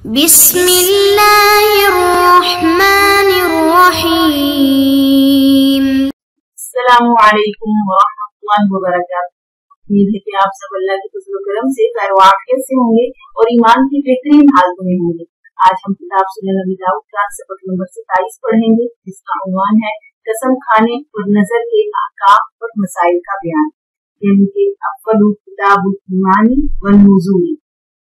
बिस्मिल्लाहिर्रहमानिर्रहीम। अस्सलामुअलैकुम वरहमतुल्लाहि वबरकातुहू। उम्मीद है कि आप सब अल्लाह के फज़ल व करम से खैर व आफियत से होंगे और ईमान की बेहतरीन हालत में होंगे। आज हम किताब सुनन नबी दाऊद का सबक नंबर 27 पढ़ेंगे, जिसका उन्वान है कसम खाने और नजर के अहकाम और मसाइल का बयान, यानी कि अव्वलु किताबुल ईमानी वन नुज़ूली।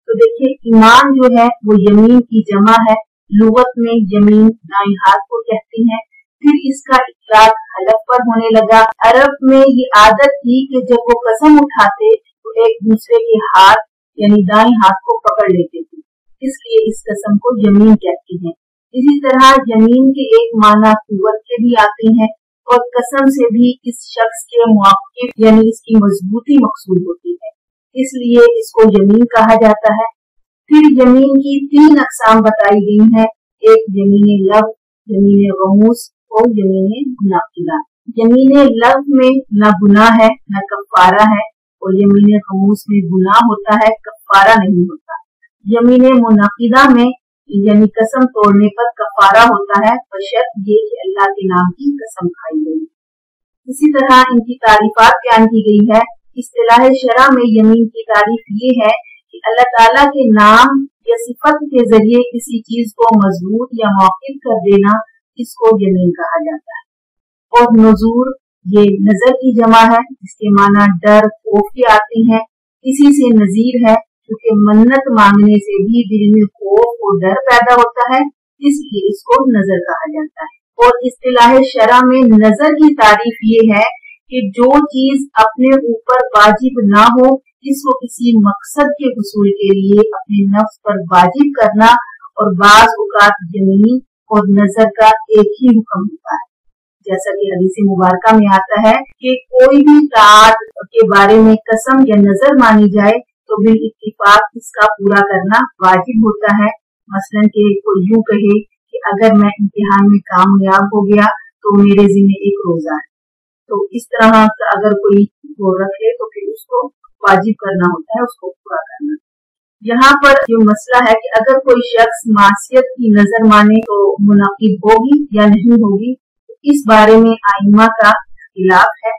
तो देखिए, ईमान जो है वो यमीन की जमा है। लुगत में यमीन दाएं हाथ को कहती है। फिर इसका इतलाक हलफ पर होने लगा। अरब में ये आदत थी कि जब वो कसम उठाते तो एक दूसरे के हाथ यानी दाएं हाथ को पकड़ लेते थे, इसलिए इस कसम को यमीन कहती है। इसी तरह यमीन के एक माना कुव्वत के भी आते हैं और कसम से भी इस शख्स के मुआक्किब यानी इसकी मजबूती मकसूद होती है, इसलिए इसको यमीन कहा जाता है। फिर यमीन की 3 अक़साम बताई गई हैं, एक यमीन लव, यमीन गमूस और यमीन मुनाकिदा। यमीन लव में न गुनाह है न कफ़ारा है, और यमीन गमूस में गुनाह होता है, कफ़ारा नहीं होता। यमीन मुनाकिदा में यानी कसम तोड़ने पर कफ़ारा होता है, बशर्त ये कि अल्लाह के नाम की कसम खाई गई। इसी तरह इनकी तारीफात बयान की गई है। इस्तिलाह शरा में यमीन की तारीफ ये है कि अल्लाह ताला के नाम या सिफत के जरिए किसी चीज को मजबूत या मौक़िद कर देना, इसको यमीन कहा जाता है। और नुज़ूर ये नजर की जमा है, जिसके माना डर खौफ के आते हैं। किसी से नजीर है, क्योंकि मन्नत मांगने से भी दिल में खौफ और डर पैदा होता है, इसलिए इसको नजर कहा जाता है। और इस्तिलाह शरा में नजर की तारीफ ये है कि जो चीज अपने ऊपर वाजिब ना हो, इसको किसी मकसद के हुसूल के लिए अपने नफ्स पर वाजिब करना। और बाज़ औक़ात यमीन और नजर का एक ही हुक्म होता है, जैसा कि हदीस मुबारका में आता है कि कोई भी ताअत के बारे में कसम या नजर मानी जाए तो बिल इत्तिफाक इसका पूरा करना वाजिब होता है। मसलन कि कोई यूं कहे कि अगर मैं इम्तिहान में कामयाब हो गया तो मेरे ज़िम्मे एक रोजा है, तो इस तरह का अगर कोई वो रख ले तो फिर उसको वाजिब करना होता है, उसको पूरा करना। यहाँ पर जो मसला है कि अगर कोई शख्स मासियत की नजर माने तो मुनाकिद होगी या नहीं होगी, इस बारे में आइम्मा का इख्तिलाफ है।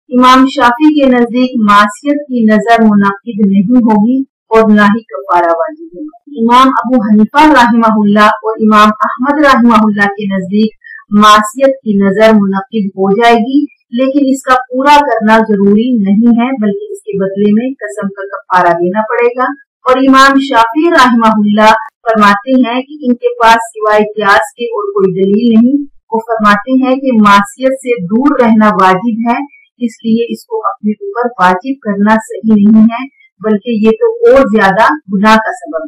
इमाम शाफी के नजदीक मासियत की नजर मुनाकिद नहीं होगी और ना ही कफारा वाजिब होगा। इमाम अबू हनीफा राहिमहुल्लाह और इमाम अहमद राहिमहुल्लाह के नजदीक मासियत की नजर मुनाकिद हो जाएगी, लेकिन इसका पूरा करना जरूरी नहीं है, बल्कि इसके बदले में कसम का कफारा देना पड़ेगा। और इमाम शाफी राहिमहुल्लाह फरमाते हैं कि इनके पास सिवाय कियास के और कोई दलील नहीं। वो फरमाते हैं कि मासियत से दूर रहना वाजिब है, इसलिए इसको अपने ऊपर वाजिब करना सही नहीं है, बल्कि ये तो और ज्यादा गुनाह का सबब है।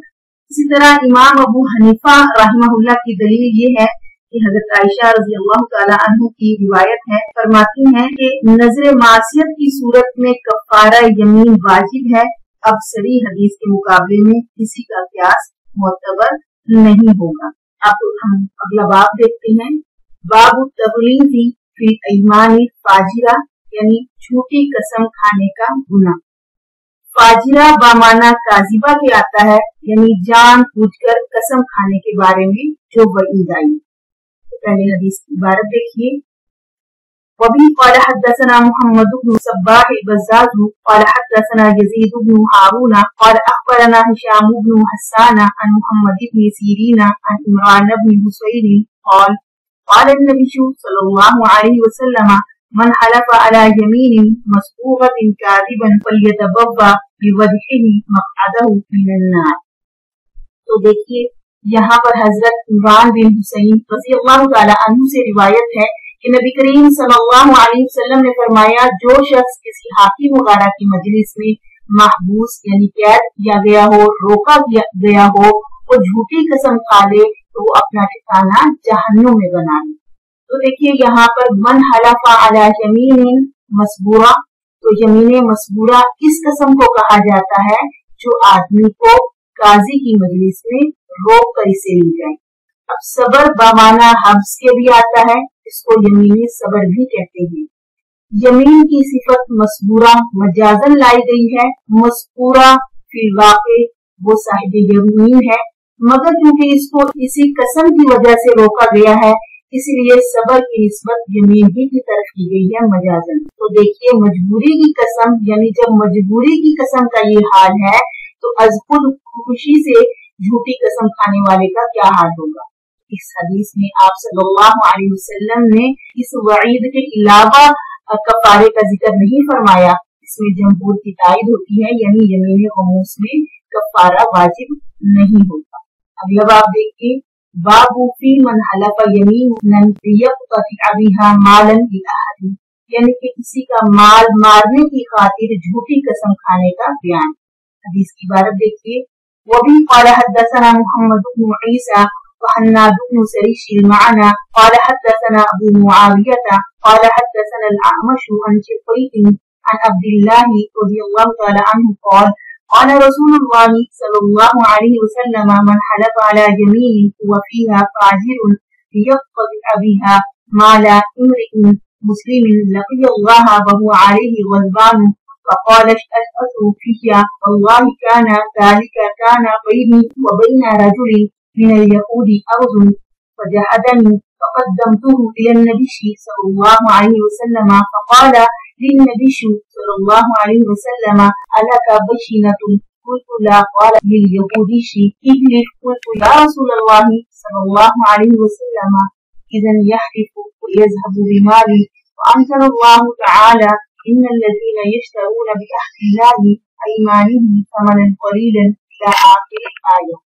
इसी तरह इमाम अबू हनीफा राहिमहुल्लाह की दलील ये है कि हज़रत आयशा रज़ियल्लाहु ताला अन्हा की रिवायत है, फरमाती हैं कि नजर मासियत की सूरत में कफारा यमीन वाजिब है। अब सरी हदीस के मुकाबले में किसी का कियास मोतबर नहीं होगा। अब हम अगला बाब देखते हैं, बाबु तग़लीज़ी फी ऐमानी फाजिरा, यानी झूठी कसम खाने का गुनाह। फाजिरा बामाना काजिबा के आता है, यानी जान बूझकर कसम खाने के बारे में जो वईद आई। तो पहले हदीस की इबारत देखिए। वबी क़ाल हद्दसना मुहम्मद इब्न सब्बाह अल-बज़्ज़ाज़ क़ाल हद्दसना यज़ीद इब्न हारून क़ाल अख़बरना हिशाम इब्न हस्सान अन मुहम्मद इब्न सीरीन अन इमरान इब्न हुसैन क़ाल क़ाल अन्नबी सल्लल्लाहु अलैहि वसल्लम मन हलफ़ अला यमीनिन मस्बूग़तिन काज़िबन फ़ल्यतबव्वा बिवजहिही मक़अदहु मिनन नार। तो देखिए, यहाँ पर हजरत इमरान बिन हुसैन रज़ियल्लाहु ताला अन्हु से रिवायत है कि नबी करीम सल्लल्लाहु अलैहि वसल्लम ने फरमाया, जो शख्स किसी हाकिम वगैरह की मजलिस में महबूस यानी कैद किया गया हो, रोका गया हो और झूठी कसम खा ले तो वो अपना ठिकाना जहन्नुम में बना ले। तो देखिए, यहाँ पर मन हलफा अला यमीनिन मसबूरा, तो यमीन मसबूरा इस कसम को कहा जाता है जो आदमी को काजी की मजलिस में रोक कर इसे ली जाए। अब सबर बामाना हब्स के भी आता है, इसको यमीन सबर भी कहते हैं। यमीन की सिफत मसबूरा मजाजन लाई गई है। मस्कूरा फिल वाक़े वो साहिब यमीन है, मगर क्योंकि इसको इसी कसम की वजह से रोका गया है, इसलिए सबर की निस्बत यमीन ही की तरफ की गई है मजाजन। तो देखिए मजबूरी की कसम, यानी जब मजबूरी की कसम का ये हाल है तो अज खुद खुशी से झूठी कसम खाने वाले का क्या हाल होगा। इस हदीस में आप सल्लल्लाहु अलैहि वसल्लम ने इस वईद के अलावा कफारे का जिक्र नहीं फरमाया। इसमें जमहूर की तायद होती है, यानी यमीन गमूस में कफारा वाजिब नहीं होता। अगला बाब देखिए, बाबू फी मन हलफ यमीनन यक़तअ मालन लिअहद, यानी कि किसी का माल मारने की खातिर झूठी कसम खाने का बयान। हदीस की इबारत देखिए, वबी क़ाल हद्दसना मुहम्मद इब्न ईसा व हन्नाद इब्न सरीश मअना क़ाल हद्दसना अबू मुआविया क़ाल हद्दसना अल-अअमश अन शक़ीक़ अन अब्दुल्लाह रज़ियल्लाहु तआला अन्हु क़ाल क़ाल रसूलुल्लाह सल्लल्लाहु अलैहि वसल्लम मन हलफ़ अला यमीन व फ़ीहा फ़ाजिरुन यक़तअ बिहा माला इम्रिइन मुस्लिमिन लक़ियल्लाह व हुवा अलैहि ग़ज़बान फ़क़ाल अशअसु फ़िया वल्लाहि कान ज़ालिका कान बैनी व बैन रजुलिन मिनल यहूदी अग़ज़ुन फ़जहदनी फ़क़द्दमतुहु इलन नबी सल्लल्लाहु अलैहि वसल्लम फ़क़ाल लिन्नबी सल्लल्लाहु अलैहि वसल्लम अलका बशीनतुन क़ुल्तु ला क़ाल लिल-यहूदी इहलिफ क़ुल्तु या रसूलल्लाह सल्लल्लाहु अलैहि वसल्लम इज़न यहलिफु व यज़हबु बिमाली व अंज़लल्लाहु तआला इन्नल्लज़ीना यश्तरून बिअहदिल्लाहि अयमानिहिम समनन क़लीलन इला आखिर आया।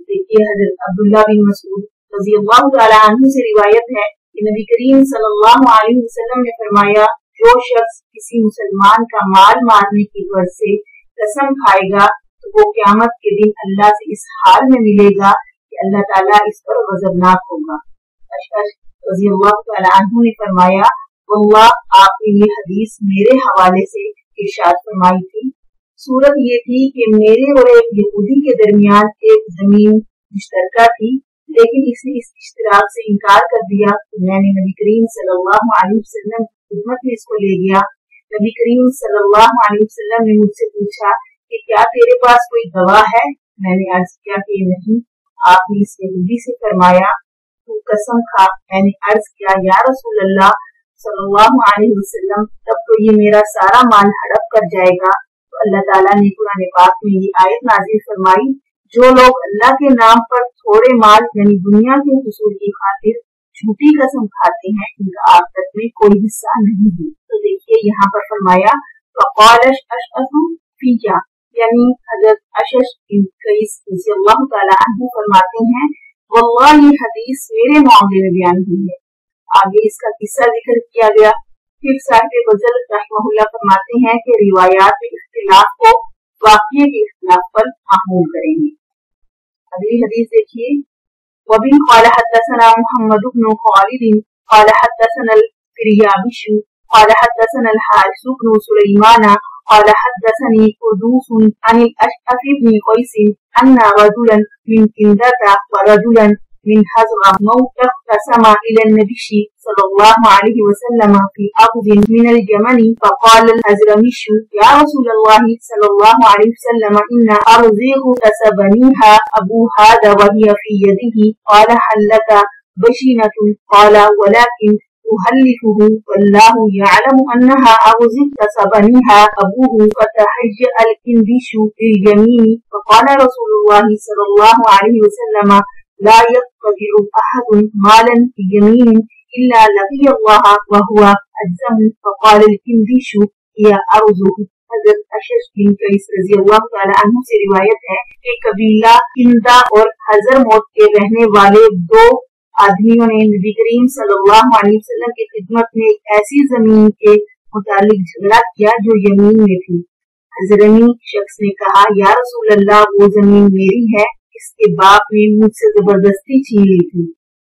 देखिए हज़रत अब्दुल्लाह बिन मसऊद रज़ियल्लाहु तआला अन्हु से रिवायत है कि नबी करीम सल्लल्लाहु अलैहि वसल्लम ने फरमाया, जो शख्स किसी मुसलमान का माल मारने की वजह से कसम खाएगा तो वो क़यामत के दिन अल्लाह से इस हाल में मिलेगा कि अल्लाह ताला इस पर गज़बनाक होगा। अशअस रज़ियल्लाहु तआला अन्हु ने फरमाया, वल्लाह आपने ये हदीस मेरे हवाले से इरशाद फरमाई थी। सूरत ये थी कि मेरे और एक यहूदी के दरमियान एक जमीन मुश्तरका थी, लेकिन इसने इस इश्तराक से इनकार कर दिया तो मैंने नबी करीम सल्लल्लाहु अलैहि वसल्लम की खिदमत में इसको ले गया। नबी करीम सल्लल्लाहु अलैहि वसल्लम ने मुझसे पूछा कि क्या तेरे पास कोई गवाह है? मैंने अर्ज किया कि नहीं। आपने इस यहूदी से फरमाया, तू कसम खा। मैंने अर्ज किया, या रसूल अल्लाह सल्लल्लाहु अलैहि वसल्लम, तब तो ये मेरा सारा माल हड़प कर जाएगा। तो अल्लाह ताला ने कुरान पाक में ये आयत नाज़िल फरमाई, जो लोग अल्लाह के नाम पर थोड़े माल यानी दुनिया के हुसूल की खातिर झूठी कसम खाते हैं, इनका आखिरत में कोई हिस्सा नहीं है। तो देखिए यहाँ पर फरमाया, फ़क़ाल अशअसु फ़िया, यानी हज़रत अशअस बिन क़ैस रज़ियल्लाहु तआला अन्हु फरमाते हैं, वल्लाह ये हदीस मेरे मामले में बयान हुई है। आगे इसका किस्सा जिक्र किया गया। फिर साहिब गज़ल रहमहुल्लाह फरमाते हैं कि रिवायात में इख्तिलाफ को वाक़िये के इख्तिलाफ पर महमूल करेंगे। अगली हदीस देखिए, वबी क़ाल हद्दसना मुहम्मद इब्न ख़ालिद क़ाल हद्दसना अल-फ़िरयाबिशु क़ाल हद्दसना अल-हारिस इब्न सुलैमान क़ाल हद्दसनी क़ुदूस अनिल अशअस इब्न क़ैस अन्ना रजुलन मिन किंदता व रजुलन मिन हज़रम इख्तसमा इला नबी सल्लल्लाहु अलैहि वसल्लम फी अक़दिन मिनल यमनी फ़क़ाल अल-हज़रमिशु या रसूलल्लाह सल्लल्लाहु अलैहि वसल्लम इन्ना अर्ज़ीहु कसबनीहा अबू हादा व हिया फी यदिही क़ाल हल लका बशीनतुन क़ाल वलाकिन तुहल्लिफुहु वल्लाहु यअलमु अन्नहा अग़्ज़िकतसबनीहा अबूहु फ़तहय्या अल-किंदिशु लिल यमीनी फ़क़ाल रसूलुल्लाह सल्लल्लाहु अलैहि वसल्लम ला यक़तअ अहदुन मालन फी यमीनिन इल्ला लक़ियल्लाह व हुवा अज़्ज़मु फ़क़ाल अल-किंदिशु हिया अर्ज़ुहु। हज़रत अशअस बिन क़ैस रज़ियल्लाहु तआला अन्हु से रिवायत है कि कबीला किंदा और हज़रमौत के रहने वाले दो आदमियों ने नबी करीम सल्लल्लाहु अलैहि वसल्लम की खिदमत में एक ऐसी जमीन के मुतालिक झगड़ा किया जो यमीन में थी। हज़रमी शख्स ने कहा, या रसूल अल्लाह, वो जमीन मेरी है, इसके बाप ने मुझसे जबरदस्ती छीन ली थी,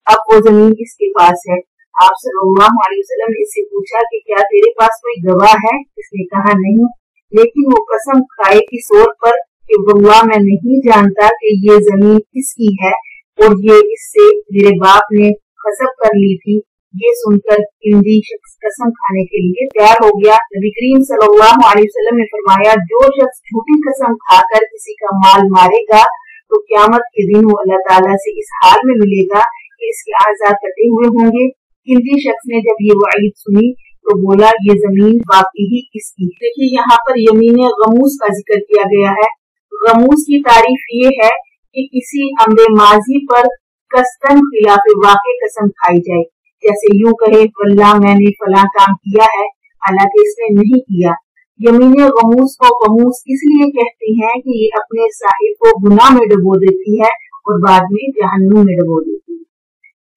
अब वो जमीन किसके पास है? आप सल्लल्लाहु अलैहि वसल्लम ने इससे पूछा कि क्या तेरे पास कोई गवाह है? इसने कहा नहीं, लेकिन वो कसम खाए की सोर पर कि वल्लाह मैं नहीं जानता कि ये जमीन किसकी है और ये इससे मेरे बाप ने कसब कर ली थी। ये सुनकर किंदी शख्स कसम खाने के लिए तैयार हो गया। नबी करीम सल्लल्लाहु अलैहि वसल्लम ने फरमाया, जो शख्स झूठी कसम खाकर किसी का माल मारेगा तो क़यामत के दिन वो अल्लाह ताला से इस हाल में मिलेगा कि इसके आज़ाद कटे हुए होंगे। किसी शख्स ने जब ये वईद सुनी तो बोला ये जमीन बाकी ही किसकी। देखिए यहाँ पर यमीन गमूस का जिक्र किया गया है। गमूस की तारीफ ये है कि किसी अम्र माजी पर कस्तन खिलाफ वाक़े कसम खाई जाए, जैसे यूं कहे वल्लाह मैंने फला काम किया है हालांकि इसने नहीं किया। यमीन गमूस को गमूस इसलिए कहते हैं कि ये अपने साहिब को गुनाह में डुबो देती है और बाद में जहन्नुम में डुबो देती है।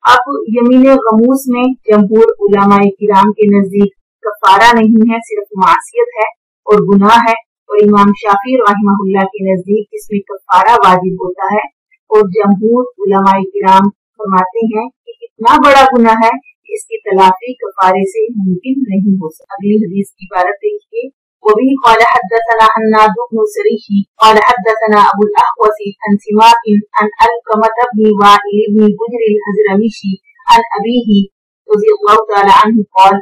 अब यमीन गमूस में जमहूर उलमाए किराम के नजदीक कफारा नहीं है, सिर्फ मासियत है और गुनाह है, और इमाम शाफी रहमहुल्लाह के नजदीक इसमें कफारा वाजिब होता है। और जमहूर उलमाए किराम फरमाते हैं कि इतना बड़ा गुनाह है कि इसकी तलाफी कफारे से मुमकिन नहीं हो सकती। अगली हदीस की इबारत देखिए। वबी क़ाल हद्दसना हन्नाद बिन सरीही क़ाल हद्दसना अबुल अहवसी अन सिमाकिन अन अलक़मत बिन वाइल बिन बुजर अल-हज़रमिशी अन अबीही रज़ियल्लाहु तआला अन्हु क़ाल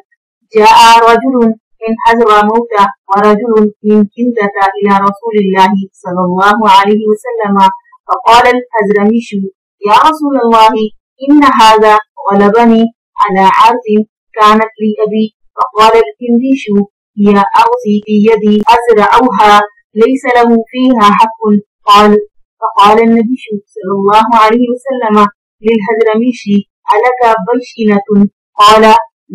जाअ रजुलुन इन हज़वा मौता व रजुलुन मिन किंदता इला रसूलिल्लाहि सल्लल्लाहु अलैहि वसल्लम फ़क़ाल अल-हज़रमिशु या रसूलल्लाहि इन्न हाज़ा ग़लबनी अला अर्ज़िन कानत ली अबी फ़क़ाल अल-किंदीशु या अग़ज़ी फी यदी अज़रअहा लैसा लहू फ़ीहा हक़्क़ुन क़ाल फ़क़ाल अन्नबी सल्लल्लाहु अलैहि वसल्लम लिल-हज़रमिशी अलका बैयिनतुन क़ाल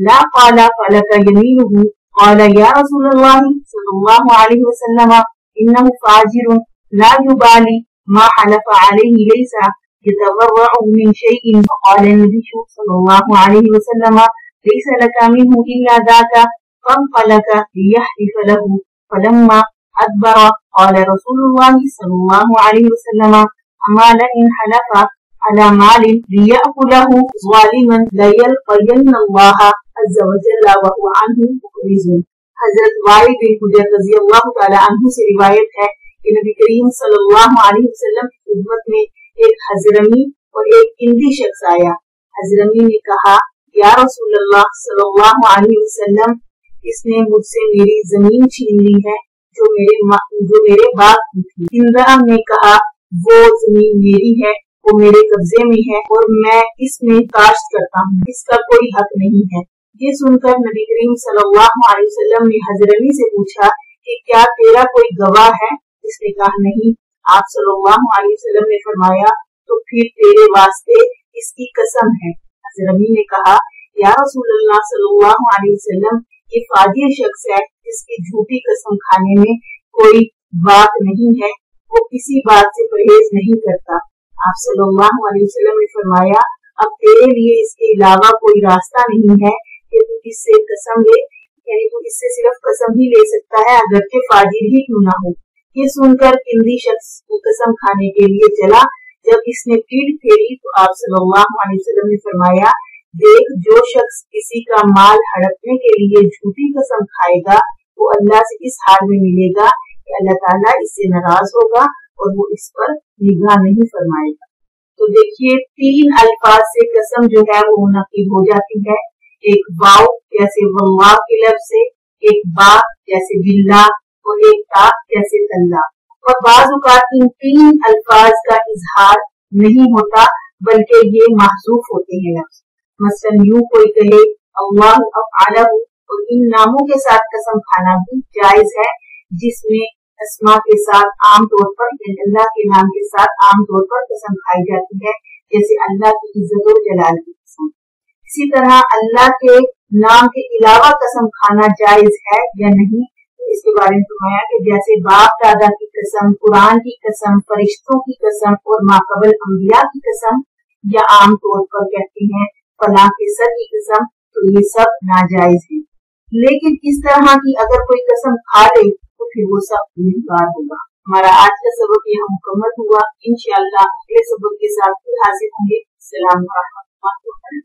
ला क़ाल फ़लका यमीनुहु क़ाल या रसूलल्लाहि सल्लल्लाहु अलैहि वसल्लम इन्नहु फ़ाजिरुन ला युबाली मा हलफ़ अलैहि लैसा यतवर्रअु मिन शैइन फ़क़ाल अन्नबी सल्लल्लाहु अलैहि वसल्लम लैसा लका मिन्हु इल्ला ज़ाका फ़न्क़लक़ लियहलिफ़ लहु फ़लम्मा अदबर क़ाल रसूलुल्लाहि सल्लल्लाहु अलैहि वसल्लम अमा लइन हलफ़ अला मालिन लियअकुलहु ज़ालिमन लयल्क़यन्नल्लाह अज़्ज़ा व जल्ला व हुवा अन्हु मुक़रिज़ुन। हज़रत वाइल बिन हुजर रज़ियल्लाहु तआला अन्हु से रिवायत है कि नबी करीम सल्लल्लाहु अलैहि वसल्लम की खिदमत में एक हज़रमी और एक किंदी शख्स आया। हज़रमी ने कहा या रसूलल्लाह सल्लल्लाहु अलैहि वसल्लम, इसने मुझसे मेरी जमीन छीन ली है जो मेरे बाग की थी। किंदा ने कहा वो जमीन मेरी है, वो मेरे कब्जे में है और मैं इसमें काश्त करता हूँ, इसका कोई हक नहीं है। ये सुनकर नबी करीम सल्लल्लाहु अलैहि वसल्लम ने हज़रमी से पूछा कि क्या तेरा कोई गवाह है? इसने कहा नहीं। आप सल्लल्लाहु अलैहि वसल्लम ने फरमाया तो फिर तेरे वास्ते इसकी कसम है। हज़रमी ने कहा या रसूलल्लाह सल्लल्लाहु अलैहि वसल्लम, ये फाजिर शख्स है जिसकी झूठी कसम खाने में कोई बात नहीं है, वो किसी बात से परहेज नहीं करता। आप सल्लल्लाहु अलैहि वसल्लम ने फरमाया अब तेरे लिए इसके अलावा कोई रास्ता नहीं है कि तू इससे कसम ले, यानी तू इससे सिर्फ कसम ही ले सकता है अगरचे फाजिर ही क्यों ना हो। ये सुनकर किंदी शख्स को कसम खाने के लिए चला। जब इसने पीठ फेरी तो आप सल्लल्लाहु अलैहि वसल्लम ने फरमाया देख, जो शख्स किसी का माल हड़पने के लिए झूठी कसम खाएगा वो अल्लाह से इस हाल में मिलेगा कि अल्लाह ताला इससे नाराज होगा और वो इस पर निगाह नहीं फरमाएगा। तो देखिए 3 अल्फाज से कसम जो है वो मुनक़िब हो जाती है। एक वाव जैसे वल्लाह के लफ्ज़ से, एक बा जैसे बिल्लाह और एक ता जैसे तल्ला। और बाज़ औक़ात इन 3 अल्फाज का इजहार नहीं होता बल्कि ये महज़ूफ होते हैं लफ्ज़। मसलन यूं कोई कहे अल्लाहु अफ़अलहु, और इन नामों के साथ कसम खाना भी जायज है जिसमें अस्मा के साथ आम तौर पर अल्लाह के नाम के साथ आम तौर पर कसम खाई जाती है, जैसे अल्लाह की इज्जत और जलाल की कसम। इसी तरह अल्लाह के नाम के अलावा कसम खाना जायज है या नहीं, इसके बारे में फरमाया कि जैसे बाप दादा की कसम, कुरान की कसम, फरिश्तों की कसम और माक़बल अंबिया की कसम, या आम तौर पर कहते हैं फलां के सर की कसम, तो ये सब नाजायज है। लेकिन इस तरह की अगर कोई कसम खा ले तो फिर वो सब गुनहगार होगा। हमारा आज का सबक यहाँ मुकम्मल हुआ। इंशाअल्लाह अगले सबक के साथ फिर हाजिर होंगे। अस्सलाम वालेकुम।